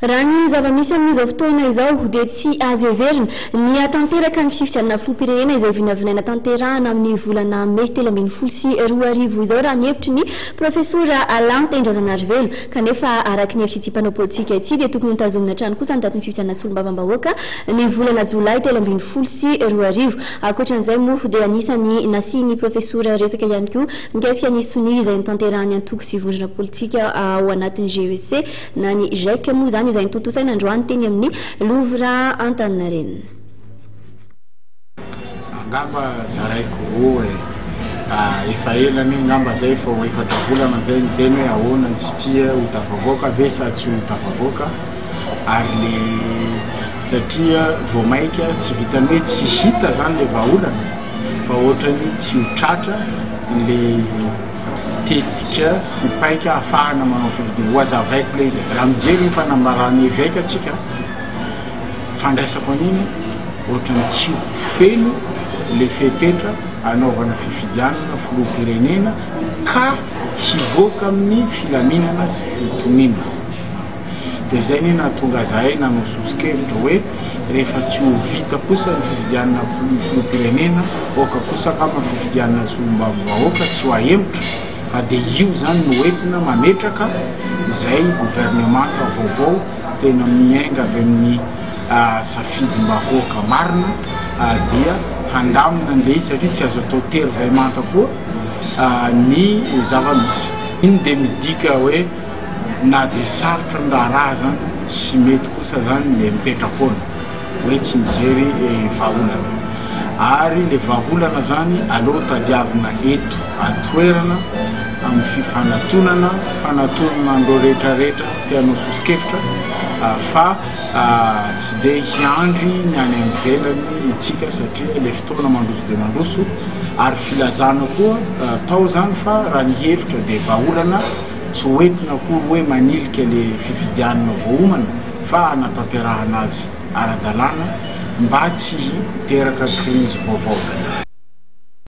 raha ny zava-misy amin'izao fotoana izao dia tsy azo heverina ny atanteraka ny fifidianana filoham-pirenena izay vinavinaina tanterahana amin'ny volana Mey 2024 izao raha ny hevitry ny profesora Alain Tendrazanarivelo kanefa araky ny hevitry ity mpanao politika ity dia tokony hitazomina hatrany kosa ny daty ny fifidianana solombavam-bahoaka ny volana Jolay 2024 ankoatran'izay moa dia anisany nasiany profesora resaka ihany koa mikasika ny soni izay nitanterahany antoko sy vondrona politika ao anatin'ny GEC na ny GEC moa zany izay nitotosaina androany teny amin'ny Louvre Antaninarenina. Angamba zaraiko efa elany ngamba zay fa efa tavolana zay ny teny hoe ahoana izy tia ho tafavoaka ve sa tsy ho tafavoaka ary le satria vao maika tsy vitany hoe tsy hita zany le vahaolana fa ohatrany tsy ho tratra le tetika sy paika ahafahana manao fifidiana ho azavaiko le izy raha mijery ny fanambarany evaika atsika fandraisako an'iny ohatrany tsy ho feno le fepetra anaovana fifidianana filoham-pirenena ka hivoaka amin'ny filaminana sy fitonina dia zay ny nahatonga zahay nanao sosokevitra hoe rehefa tsy ho vita kosa ny fifidianana filoham-pirenena oka kosa kama fifidianana solombavam-bahoaka tsy ho ahemotra fa dia io zany no entina mametraka izay gouvernemanta vaovao tena miainga avy amin'ny safidim-bahoaka marina dia handamina an'le satria tsy azo atao tery-vaimanta koa ny zava-misy iny dia midika hoe na dia sarotra ny raha zany tsy mety kosa zany le mipetrakoana hoe tsy mijery vahaolana ary le vahaolana zany aloha tadiavina eto atoerana amin'ny fifanatonana andreo rehetrarehetra tianao sosokevitra fa tsy dia hiandry ny any amin'ny velany itsika satria le fotoana mandroso dia mandroso ary filazana koa tao zany fa raha ny hevitra dia vahaolana tsy hoentina koa hoe manilika le fifidianana voahomana fa anatanterahana azy ara-dalàna mba tsy hiteraka krizy vaovao.